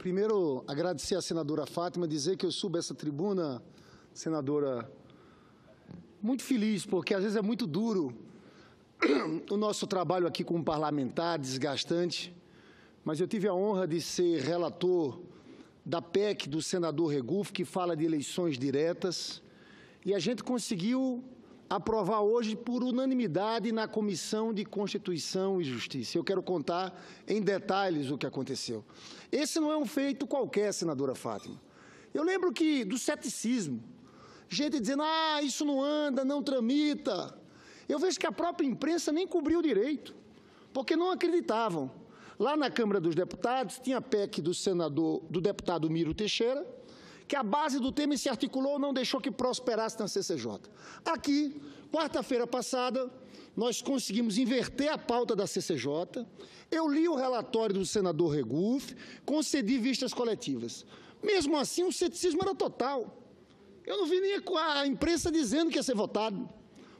Primeiro, agradecer à senadora Fátima, dizer que eu subo essa tribuna, senadora, muito feliz, porque às vezes é muito duro o nosso trabalho aqui como parlamentar, desgastante, mas eu tive a honra de ser relator da PEC do senador Regufe, que fala de eleições diretas, e a gente conseguiu aprovar hoje por unanimidade na Comissão de Constituição e Justiça. Eu quero contar em detalhes o que aconteceu. Esse não é um feito qualquer, senadora Fátima. Eu lembro que do ceticismo, gente dizendo, isso não anda, não tramita. Eu vejo que a própria imprensa nem cobriu direito, porque não acreditavam. Lá na Câmara dos Deputados tinha a PEC do deputado Miro Teixeira, que a base do tema se articulou, não deixou que prosperasse na CCJ. Aqui, quarta-feira passada, nós conseguimos inverter a pauta da CCJ, eu li o relatório do senador Regufe, concedi vistas coletivas. Mesmo assim, o ceticismo era total. Eu não vi nem a imprensa dizendo que ia ser votado,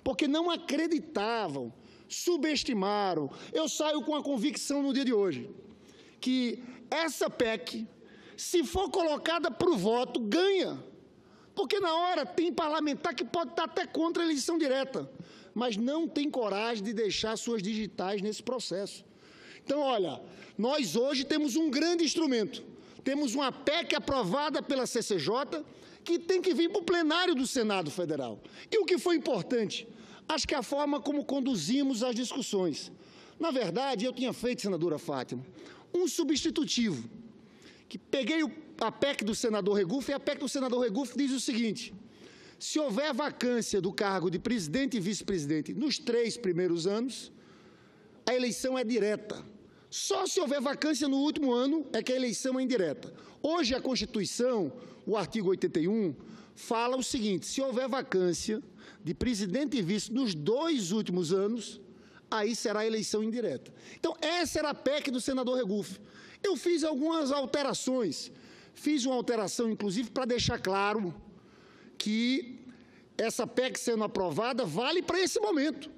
porque não acreditavam, subestimaram. Eu saio com a convicção no dia de hoje, que essa PEC, se for colocada para o voto, ganha. Porque na hora tem parlamentar que pode estar até contra a eleição direta, mas não tem coragem de deixar suas digitais nesse processo. Então, olha, nós hoje temos um grande instrumento. Temos uma PEC aprovada pela CCJ que tem que vir para o plenário do Senado Federal. E o que foi importante? Acho que a forma como conduzimos as discussões. Na verdade, eu tinha feito, senadora Fátima, um substitutivo, que peguei a PEC do senador Regufe, e a PEC do senador Regufe diz o seguinte: se houver vacância do cargo de presidente e vice-presidente nos 3 primeiros anos, a eleição é direta. Só se houver vacância no último ano é que a eleição é indireta. Hoje a Constituição, o artigo 81, fala o seguinte: se houver vacância de presidente e vice nos 2 últimos anos, aí será a eleição indireta. Então, essa era a PEC do senador Regufe. Eu fiz algumas alterações, fiz uma alteração, inclusive, para deixar claro que essa PEC sendo aprovada vale para esse momento,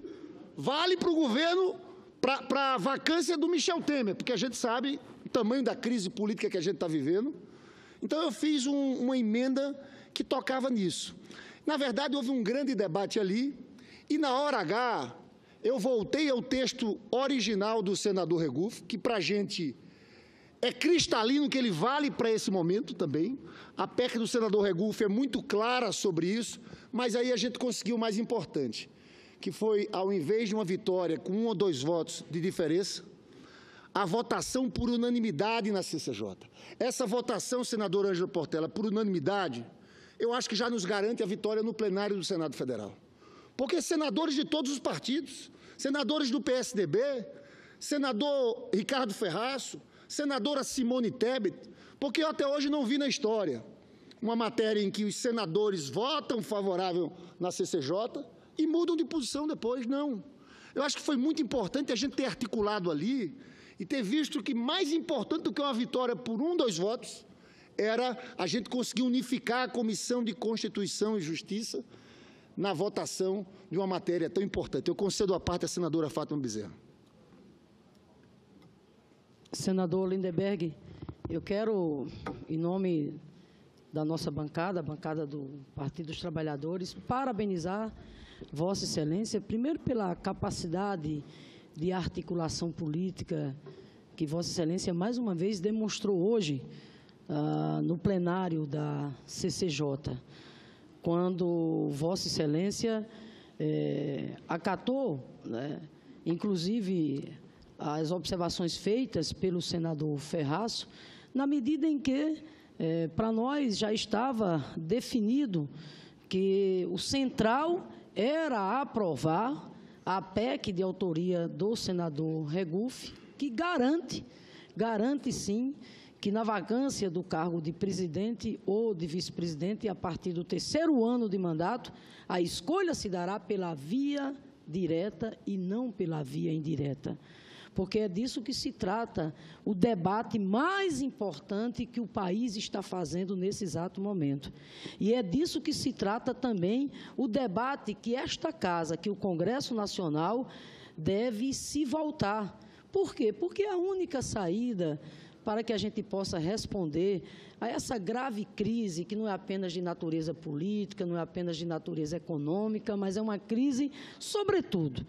vale para o governo, para a vacância do Michel Temer, porque a gente sabe o tamanho da crise política que a gente está vivendo. Então, eu fiz uma emenda que tocava nisso. Na verdade, houve um grande debate ali, e na hora H, eu voltei ao texto original do senador Regufe, que para a gente é cristalino, que ele vale para esse momento também. A PEC do senador Regufe é muito clara sobre isso, mas aí a gente conseguiu o mais importante, que foi, ao invés de uma vitória com 1 ou 2 votos de diferença, a votação por unanimidade na CCJ. Essa votação, senador Ângelo Portela, por unanimidade, eu acho que já nos garante a vitória no plenário do Senado Federal. Porque senadores de todos os partidos, senadores do PSDB, senador Ricardo Ferraço, senadora Simone Tebet, porque eu até hoje não vi na história uma matéria em que os senadores votam favorável na CCJ e mudam de posição depois, não. Eu acho que foi muito importante a gente ter articulado ali e ter visto que mais importante do que uma vitória por 1, 2 votos era a gente conseguir unificar a Comissão de Constituição e Justiça na votação de uma matéria tão importante. Eu concedo a parte à senadora Fátima Bezerra. Senador Lindenberg, eu quero, em nome da nossa bancada, a bancada do Partido dos Trabalhadores, parabenizar Vossa Excelência, primeiro pela capacidade de articulação política que Vossa Excelência, mais uma vez, demonstrou hoje no plenário da CCJ, quando Vossa Excelência acatou, inclusive, as observações feitas pelo senador Ferraço, na medida em que, para nós, já estava definido que o central era aprovar a PEC de autoria do senador Regufe, que garante sim, que na vacância do cargo de presidente ou de vice-presidente, a partir do 3º ano de mandato, a escolha se dará pela via direta e não pela via indireta. Porque é disso que se trata o debate mais importante que o país está fazendo nesse exato momento. E é disso que se trata também o debate que esta Casa, que o Congresso Nacional, deve se voltar. Por quê? Porque a única saída para que a gente possa responder a essa grave crise, que não é apenas de natureza política, não é apenas de natureza econômica, mas é uma crise, sobretudo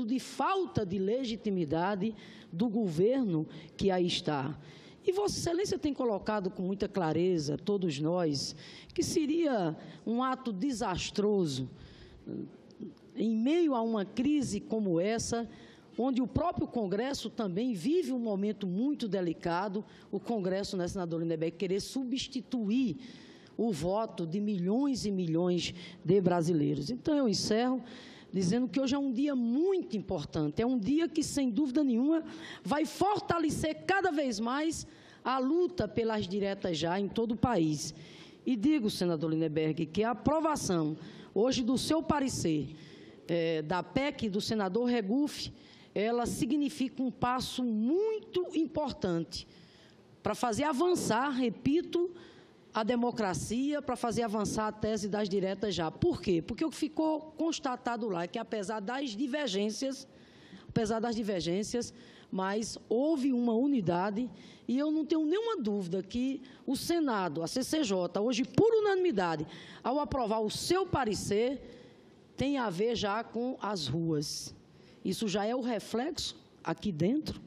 de falta de legitimidade do governo que aí está. E Vossa Excelência tem colocado com muita clareza, todos nós, que seria um ato desastroso, em meio a uma crise como essa, onde o próprio Congresso também vive um momento muito delicado, o Congresso, né, senador Lindenberg, querer substituir o voto de milhões e milhões de brasileiros. Então, eu encerro dizendo que hoje é um dia muito importante, é um dia que, sem dúvida nenhuma, vai fortalecer cada vez mais a luta pelas diretas já em todo o país. E digo, senador Lindenberg, que a aprovação hoje do seu parecer da PEC do senador Regufe, ela significa um passo muito importante para fazer avançar, repito, a democracia, para fazer avançar a tese das diretas já. Por quê? Porque o que ficou constatado lá é que, apesar das divergências, mas houve uma unidade, e eu não tenho nenhuma dúvida que o Senado, a CCJ, hoje, por unanimidade, ao aprovar o seu parecer, tem a ver já com as ruas. Isso já é o reflexo, aqui dentro,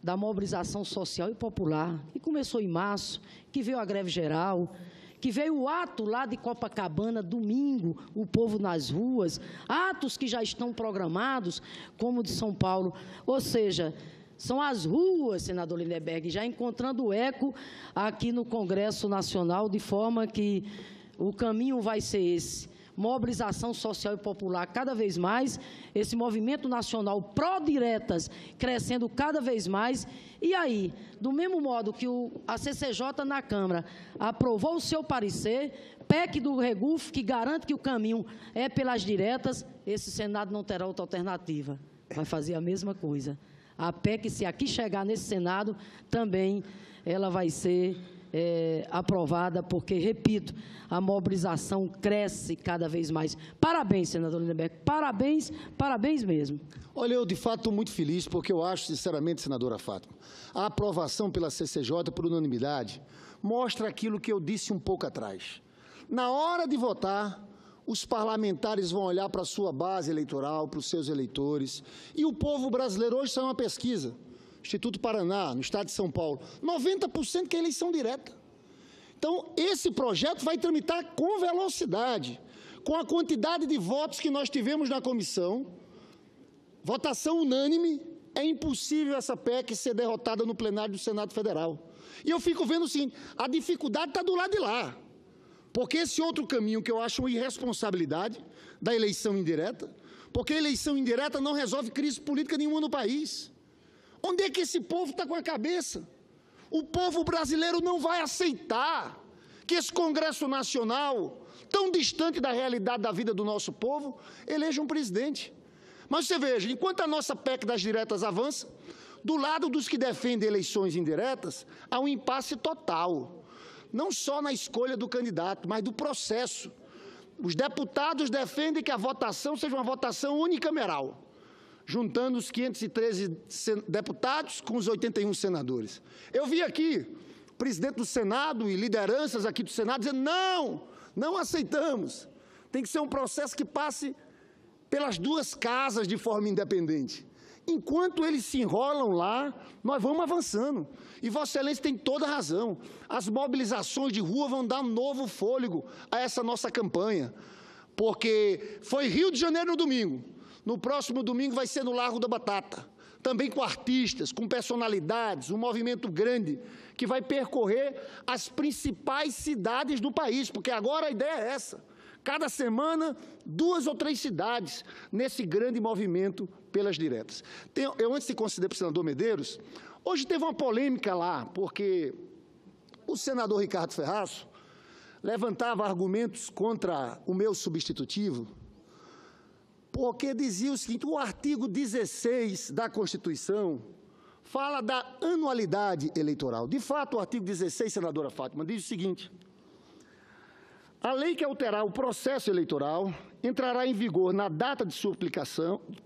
da mobilização social e popular, que começou em março, que veio a greve geral, que veio o ato lá de Copacabana, domingo, o povo nas ruas, atos que já estão programados, como o de São Paulo. Ou seja, são as ruas, senador Lindenberg, já encontrando eco aqui no Congresso Nacional, de forma que o caminho vai ser esse. Mobilização social e popular cada vez mais, esse movimento nacional pró-diretas crescendo cada vez mais, e aí, do mesmo modo que a CCJ na Câmara aprovou o seu parecer, PEC do Regufe, que garante que o caminho é pelas diretas, esse Senado não terá outra alternativa, vai fazer a mesma coisa. A PEC, se aqui chegar nesse Senado, também ela vai ser aprovada, porque, repito, a mobilização cresce cada vez mais. Parabéns, senador Lindenberg, parabéns, parabéns mesmo. Olha, eu de fato estou muito feliz, porque eu acho, sinceramente, senadora Fátima, a aprovação pela CCJ por unanimidade mostra aquilo que eu disse um pouco atrás. Na hora de votar, os parlamentares vão olhar para a sua base eleitoral, para os seus eleitores, e o povo brasileiro, hoje saiu uma pesquisa, Instituto Paraná, no estado de São Paulo, 90% que é eleição direta. Então, esse projeto vai tramitar com velocidade, com a quantidade de votos que nós tivemos na comissão, votação unânime, é impossível essa PEC ser derrotada no plenário do Senado Federal. E eu fico vendo o seguinte, a dificuldade está do lado de lá, porque esse outro caminho que eu acho uma irresponsabilidade da eleição indireta, porque a eleição indireta não resolve crise política nenhuma no país. Onde é que esse povo está com a cabeça? O povo brasileiro não vai aceitar que esse Congresso Nacional, tão distante da realidade da vida do nosso povo, eleja um presidente. Mas você veja, enquanto a nossa PEC das diretas avança, do lado dos que defendem eleições indiretas, há um impasse total. Não só na escolha do candidato, mas do processo. Os deputados defendem que a votação seja uma votação unicameral, juntando os 513 deputados com os 81 senadores. Eu vi aqui o presidente do Senado e lideranças aqui do Senado dizendo, não aceitamos. Tem que ser um processo que passe pelas duas casas de forma independente. Enquanto eles se enrolam lá, nós vamos avançando. E Vossa Excelência tem toda a razão. As mobilizações de rua vão dar um novo fôlego a essa nossa campanha. Porque foi Rio de Janeiro no domingo. No próximo domingo vai ser no Largo da Batata, também com artistas, com personalidades, um movimento grande que vai percorrer as principais cidades do país, porque agora a ideia é essa. Cada semana, 2 ou 3 cidades nesse grande movimento pelas diretas. Eu, antes de conceder para o senador Medeiros, hoje teve uma polêmica lá, porque o senador Ricardo Ferraço levantava argumentos contra o meu substitutivo, porque dizia o seguinte, o artigo 16 da Constituição fala da anualidade eleitoral. De fato, o artigo 16, senadora Fátima, diz o seguinte, A lei que alterar o processo eleitoral entrará em vigor na data de sua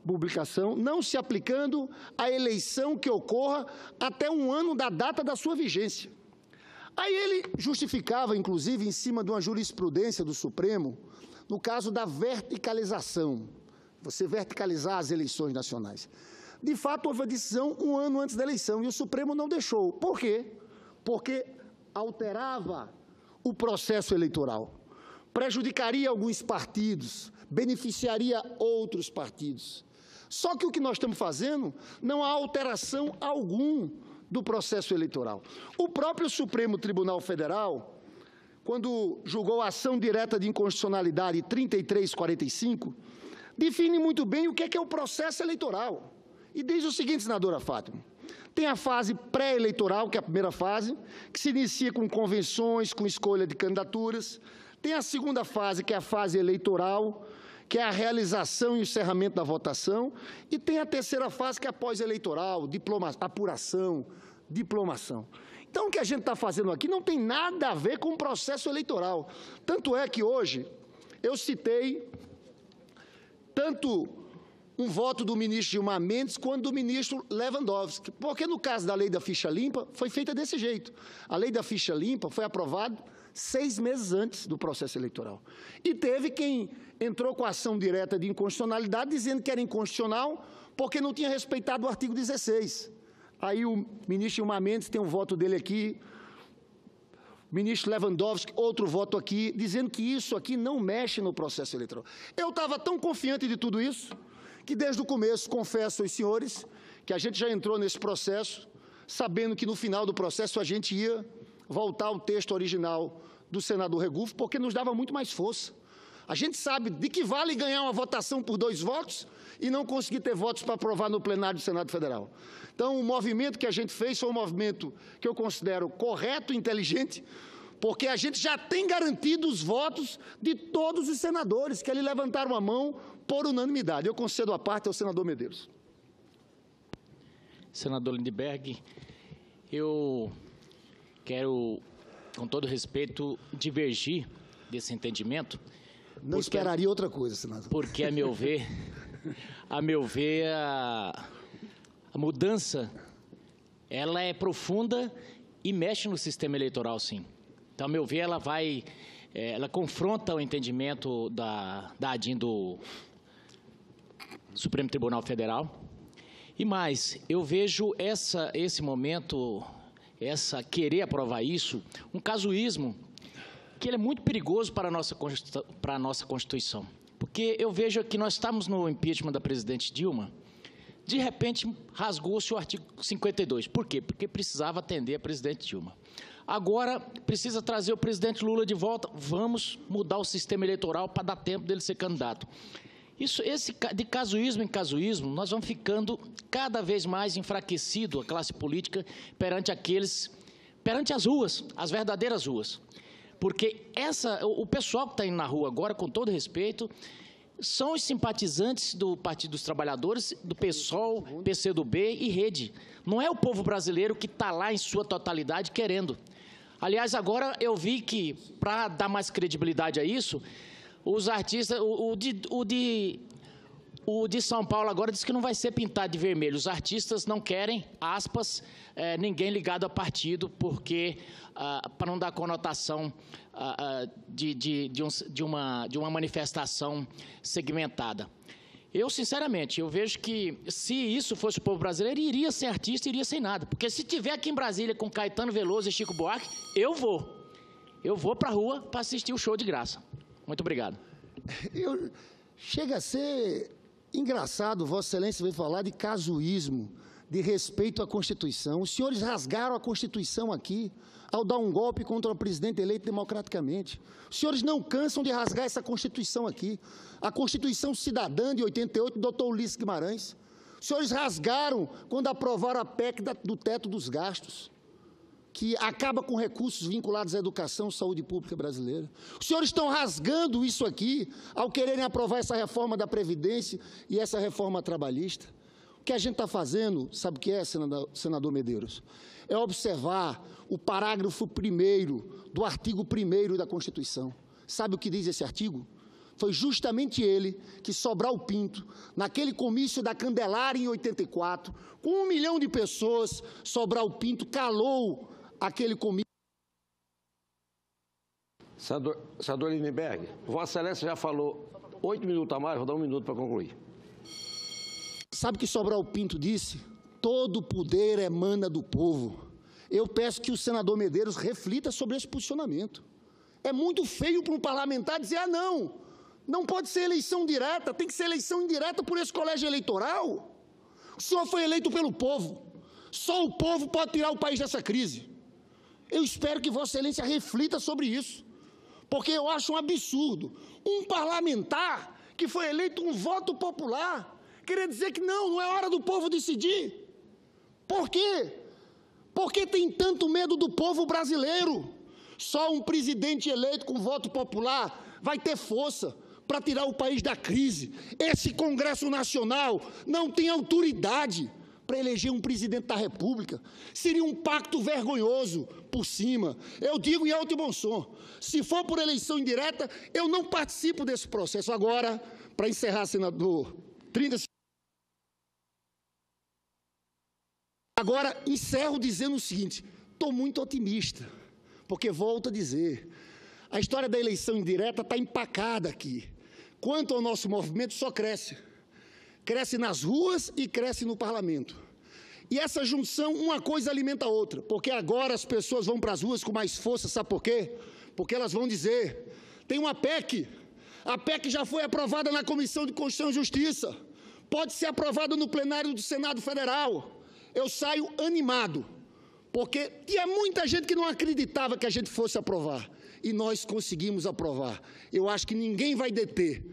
publicação, não se aplicando à eleição que ocorra até um ano da data da sua vigência. Aí ele justificava, inclusive, em cima de uma jurisprudência do Supremo, no caso da verticalização, você verticalizar as eleições nacionais. De fato, houve a decisão um ano antes da eleição e o Supremo não deixou. Por quê? Porque alterava o processo eleitoral, prejudicaria alguns partidos, beneficiaria outros partidos. Só que o que nós estamos fazendo não há alteração alguma do processo eleitoral. O próprio Supremo Tribunal Federal, quando julgou a ação direta de inconstitucionalidade 3345, define muito bem o que é o processo eleitoral. E diz o seguinte, senadora Fátima, tem a fase pré-eleitoral, que é a primeira fase, que se inicia com convenções, com escolha de candidaturas. Tem a segunda fase, que é a fase eleitoral, que é a realização e encerramento da votação. E tem a terceira fase, que é a pós-eleitoral, apuração, diplomação. Então, o que a gente está fazendo aqui não tem nada a ver com o processo eleitoral. Tanto é que hoje eu citei tanto um voto do ministro Gilmar Mendes quanto do ministro Lewandowski, porque no caso da lei da ficha limpa foi feita desse jeito. A lei da ficha limpa foi aprovada 6 meses antes do processo eleitoral. E teve quem entrou com a ação direta de inconstitucionalidade dizendo que era inconstitucional porque não tinha respeitado o artigo 16. Aí o ministro Gilmar Mendes tem um voto dele aqui, o ministro Lewandowski, outro voto aqui, dizendo que isso aqui não mexe no processo eleitoral. Eu estava tão confiante de tudo isso, que desde o começo, confesso aos senhores, que a gente já entrou nesse processo, sabendo que no final do processo a gente ia voltar ao texto original do senador Regufo, porque nos dava muito mais força. A gente sabe de que vale ganhar uma votação por 2 votos e não conseguir ter votos para aprovar no plenário do Senado Federal. Então, o movimento que a gente fez foi um movimento que eu considero correto e inteligente, porque a gente já tem garantido os votos de todos os senadores que ali levantaram a mão por unanimidade. Eu concedo a parte ao senador Medeiros. Senador Lindbergh, eu quero, com todo respeito, divergir desse entendimento. Não esperaria outra coisa, senador. Porque, a meu ver, a mudança, ela é profunda e mexe no sistema eleitoral, sim. Então, a meu ver, ela confronta o entendimento da ADIM do Supremo Tribunal Federal. E mais, eu vejo esse momento, querer aprovar isso, um casuísmo que ele é muito perigoso para a nossa Constituição. Porque eu vejo que nós estamos no impeachment da presidente Dilma, de repente rasgou-se o artigo 52. Por quê? Porque precisava atender a presidente Dilma. Agora precisa trazer o presidente Lula de volta, vamos mudar o sistema eleitoral para dar tempo dele ser candidato. De casuísmo em casuísmo, nós vamos ficando cada vez mais enfraquecido, a classe política, perante as ruas, as verdadeiras ruas. Porque o pessoal que está indo na rua agora, com todo respeito, são os simpatizantes do Partido dos Trabalhadores, do PSOL, PCdoB e Rede. Não é o povo brasileiro que está lá em sua totalidade querendo. Aliás, agora eu vi que, para dar mais credibilidade a isso, os artistas, o de São Paulo agora disse que não vai ser pintado de vermelho. Os artistas não querem, aspas, ninguém ligado a partido, porque para não dar conotação de uma manifestação segmentada. Eu, sinceramente, eu vejo que se isso fosse o povo brasileiro, iria sem artista, iria sem nada. Porque se tiver aqui em Brasília com Caetano Veloso e Chico Buarque, eu vou. Eu vou para a rua para assistir o show de graça. Muito obrigado. Chega a ser engraçado, Vossa Excelência veio falar de casuísmo, de respeito à Constituição. Os senhores rasgaram a Constituição aqui, ao dar um golpe contra o presidente eleito democraticamente. Os senhores não cansam de rasgar essa Constituição aqui. A Constituição Cidadã de 88, do Dr. Ulisses Guimarães. Os senhores rasgaram quando aprovaram a PEC do teto dos gastos, que acaba com recursos vinculados à educação e saúde pública brasileira. Os senhores estão rasgando isso aqui ao quererem aprovar essa reforma da Previdência e essa reforma trabalhista. O que a gente está fazendo, sabe o que é, senador Medeiros? É observar o parágrafo 1º do artigo 1º da Constituição. Sabe o que diz esse artigo? Foi justamente ele que Sobral Pinto, naquele comício da Candelária em 84, com 1 milhão de pessoas, Sobral Pinto calou aquele comício. Senador Lindenberg, Vossa Excelência já falou 8 minutos a mais, vou dar 1 minuto para concluir. Sabe o que Sobral Pinto disse? Todo poder emana do povo. Eu peço que o senador Medeiros reflita sobre esse posicionamento. É muito feio para um parlamentar dizer, não pode ser eleição direta, tem que ser eleição indireta por esse colégio eleitoral. O senhor foi eleito pelo povo. Só o povo pode tirar o país dessa crise. Eu espero que Vossa Excelência reflita sobre isso, porque eu acho um absurdo um parlamentar que foi eleito com voto popular querer dizer que não é hora do povo decidir. Por quê? Porque tem tanto medo do povo brasileiro. Só um presidente eleito com voto popular vai ter força para tirar o país da crise. Esse Congresso Nacional não tem autoridade para eleger um presidente da República. Seria um pacto vergonhoso por cima. Eu digo em alto e bom som, se for por eleição indireta, eu não participo desse processo. Agora, para encerrar, senador, 30 segundos. Agora, encerro dizendo o seguinte, estou muito otimista, porque volto a dizer, a história da eleição indireta está empacada aqui. Quanto ao nosso movimento, só cresce. Cresce nas ruas e cresce no parlamento. E essa junção, uma coisa alimenta a outra, porque agora as pessoas vão para as ruas com mais força, sabe por quê? Porque elas vão dizer, tem uma PEC, a PEC já foi aprovada na Comissão de Constituição e Justiça, pode ser aprovada no plenário do Senado Federal. Eu saio animado, porque tinha muita gente que não acreditava que a gente fosse aprovar, e nós conseguimos aprovar. Eu acho que ninguém vai deter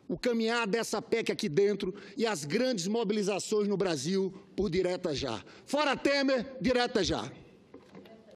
o caminhar dessa PEC aqui dentro e as grandes mobilizações no Brasil por direta já. Fora Temer, direta já.